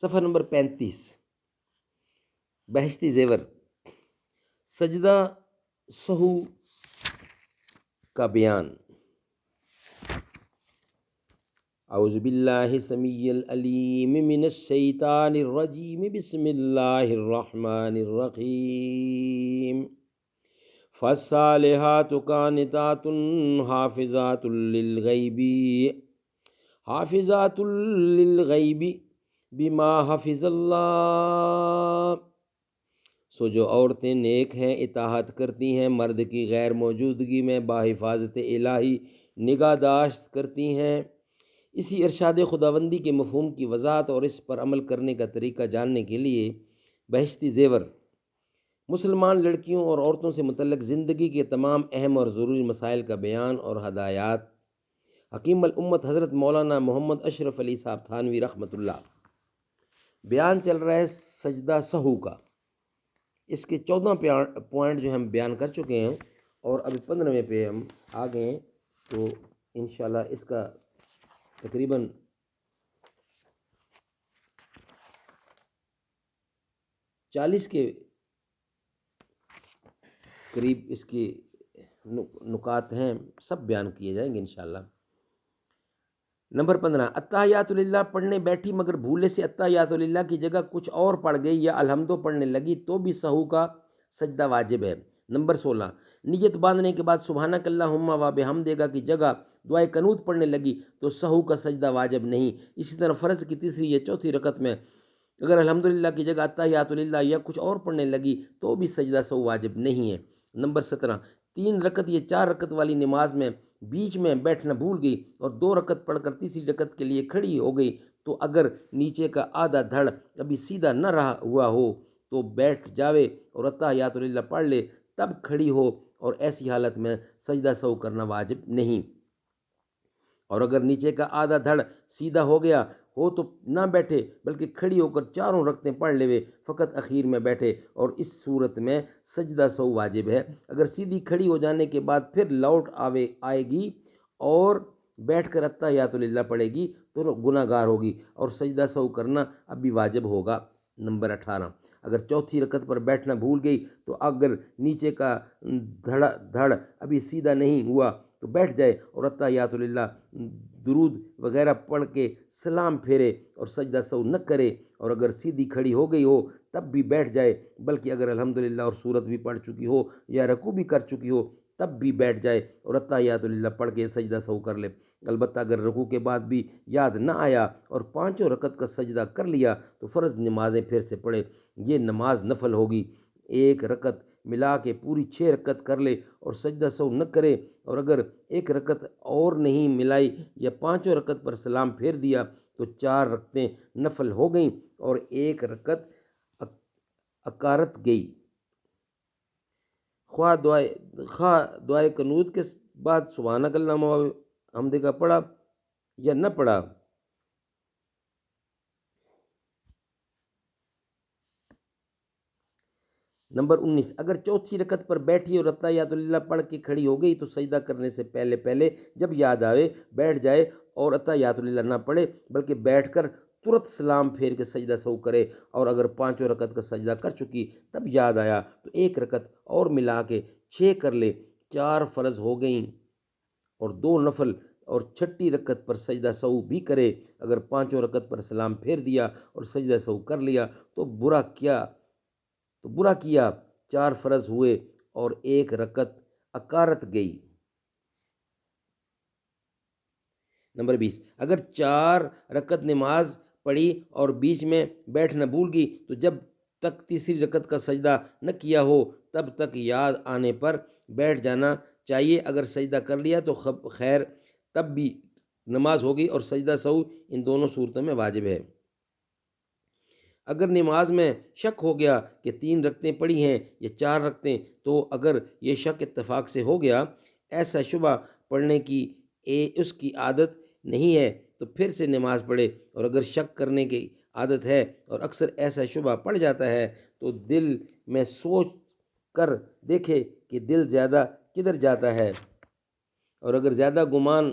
صفحہ نمبر 35، بہشتی زیور، سجدہ سہو کا بیان۔ اعوذ باللہ السمیع العلیم من الشیطان الرجیم، بسم اللہ الرحمن الرحیم۔ فالصالحات قانتات حافظات للغیب بما حفظ اللہ۔ سو جو عورتیں نیک ہیں، اطاعت کرتی ہیں مرد کی غیر موجودگی میں، بحفاظت الہی نگہداشت کرتی ہیں۔ اسی ارشاد خداوندی کے مفہوم کی وضاحت اور اس پر عمل کرنے کا طریقہ جاننے کے لیے بہشتی زیور مسلمان لڑکیوں اور عورتوں سے متعلق زندگی کے تمام اہم اور ضروری مسائل کا بیان اور ہدایات۔ حکیم الامت حضرت مولانا محمد اشرف علی صاحب تھانوی رحمۃ اللہ۔ بیان چل رہا ہے سجدہ سہو کا۔ اس کے 14 پوائنٹ جو ہم بیان کر چکے ہیں اور ابھی 15ویں پہ ہم آ گئے ہیں، تو انشاءاللہ اس کا تقریباً 40 کے قریب اس کے نکات ہیں، سب بیان کیے جائیں گے انشاءاللہ۔ نمبر 15، اتحیات للہ پڑھنے بیٹھی مگر بھولے سے اتحیات للہ کی جگہ کچھ اور پڑھ گئی یا الحمدو پڑھنے لگی تو بھی سہو کا سجدہ واجب ہے۔ نمبر 16، نیت باندھنے کے بعد سبحانک اللہم و بحمدک کی جگہ دعائے قنوت پڑھنے لگی تو سہو کا سجدہ واجب نہیں۔ اسی طرح فرض کی تیسری یا چوتھی رکعت میں اگر الحمدللہ کی جگہ اتحیات للہ یا کچھ اور پڑھنے لگی تو بھی سجدہ سہو واجب نہیں ہے۔ نمبر 17، 3 رکعت یا 4 رکعت والی نماز میں بیچ میں بیٹھنا بھول گئی اور 2 رکعت پڑھ کر تیسری رکعت کے لیے کھڑی ہو گئی تو اگر نیچے کا آدھا دھڑ ابھی سیدھا نہ رہا ہوا ہو تو بیٹھ جاوے اور اتحیات للہ پڑھ لے، تب کھڑی ہو، اور ایسی حالت میں سجدہ سہو کرنا واجب نہیں۔ اور اگر نیچے کا آدھا دھڑ سیدھا ہو گیا ہو تو نہ بیٹھے بلکہ کھڑی ہو کر 4 رکعتیں پڑھ لے، فقط اخیر میں بیٹھے، اور اس صورت میں سجدہ سہو واجب ہے۔ اگر سیدھی کھڑی ہو جانے کے بعد پھر لوٹ آئے گی اور بیٹھ کر اتحیات للہ پڑھے گی تو گناہ گار ہوگی اور سجدہ سہو کرنا اب بھی واجب ہوگا۔ نمبر 18، اگر چوتھی رکعت پر بیٹھنا بھول گئی تو اگر نیچے کا دھڑ ابھی سیدھا نہیں ہوا تو بیٹھ جائے اور اتحیات للہ درود وغیرہ پڑھ کے سلام پھیرے اور سجدہ سہو نہ کرے، اور اگر سیدھی کھڑی ہو گئی ہو تب بھی بیٹھ جائے، بلکہ اگر الحمدللہ اور سورت بھی پڑھ چکی ہو یا رکوع بھی کر چکی ہو تب بھی بیٹھ جائے اور اتحیات للہ پڑھ کے سجدہ سہو کر لے۔ البتہ اگر رکوع کے بعد بھی یاد نہ آیا اور 5 رکعت کا سجدہ کر لیا تو فرض نمازیں پھر سے پڑھے، یہ نماز نفل ہوگی۔ 1 رکعت ملا کے پوری 6 رکعت کر لے اور سجدہ سہو نہ کرے، اور اگر 1 رکعت اور نہیں ملائی یا 5 رکعت پر سلام پھیر دیا تو 4 رکعتیں نفل ہو گئیں اور 1 رکعت اکارت گئی۔ خواہ دعائے قنوت کے بعد سبحانک اللہم و بحمدک پڑھا یا نہ پڑھا۔ نمبر 19، اگر چوتھی رکعت پر بیٹھی اور اتحیات للہ پڑھ کے کھڑی ہو گئی تو سجدہ کرنے سے پہلے جب یاد آوے بیٹھ جائے اور اتحیات للہ نہ پڑھے بلکہ بیٹھ کر ترت سلام پھیر کے سجدہ سہو کرے، اور اگر 5 رکعت کا سجدہ کر چکی تب یاد آیا تو 1 رکعت اور ملا کے 6 کر لے، 4 فرض ہو گئیں اور 2 نفل، اور 6ٹی رکعت پر سجدہ سہو بھی کرے۔ اگر 5 رکعت پر سلام پھیر دیا اور سجدہ سہو کر لیا تو برا کیا، 4 فرض ہوئے اور 1 رکعت اکارت گئی۔ نمبر 20، اگر 4 رکعت نماز پڑھی اور بیچ میں بیٹھنا بھول گئی تو جب تک تیسری رکعت کا سجدہ نہ کیا ہو تب تک یاد آنے پر بیٹھ جانا چاہیے۔ اگر سجدہ کر لیا تو خیر، تب بھی نماز ہوگی اور سجدہ سہو ان دونوں صورتوں میں واجب ہے۔ اگر نماز میں شک ہو گیا کہ 3 رکعتیں پڑھی ہیں یا 4 رکعتیں، تو اگر یہ شک اتفاق سے ہو گیا، ایسا شبہ پڑھنے کی اس کی عادت نہیں ہے تو پھر سے نماز پڑھے، اور اگر شک کرنے کی عادت ہے اور اکثر ایسا شبہ پڑ جاتا ہے تو دل میں سوچ کر دیکھے کہ دل زیادہ کدھر جاتا ہے، اور اگر زیادہ گمان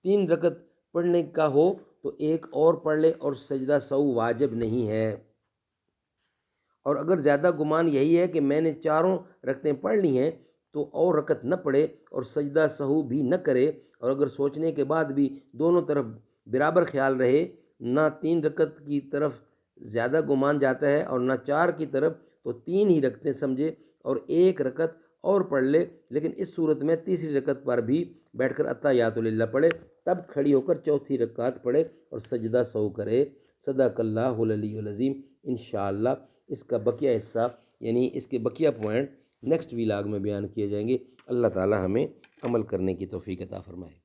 3 رکعت پڑھنے کا ہو تو ایک اور پڑھ لے اور سجدہ سہو واجب نہیں ہے۔ اور اگر زیادہ گمان یہی ہے کہ میں نے چاروں رکعتیں پڑھ لی ہیں تو اور رکعت نہ پڑھے اور سجدہ سہو بھی نہ کرے، اور اگر سوچنے کے بعد بھی دونوں طرف برابر خیال رہے، نہ 3 رکعت کی طرف زیادہ گمان جاتا ہے اور نہ 4 کی طرف، تو 3 ہی رکعتیں سمجھے اور 1 رکعت اور پڑھ لے، لیکن اس صورت میں تیسری رکعت پر بھی بیٹھ کر اتحیات للہ پڑھے، تب کھڑی ہو کر چوتھی رکعت پڑھے اور سجدہ سہو کرے۔ صدق اللہ العلی العظیم۔ انشاءاللہ اس کا بقیہ حصہ یعنی اس کے بقیہ پوائنٹ نیکسٹ ویلاگ میں بیان کیے جائیں گے۔ اللہ تعالی ہمیں عمل کرنے کی توفیق عطا فرمائے۔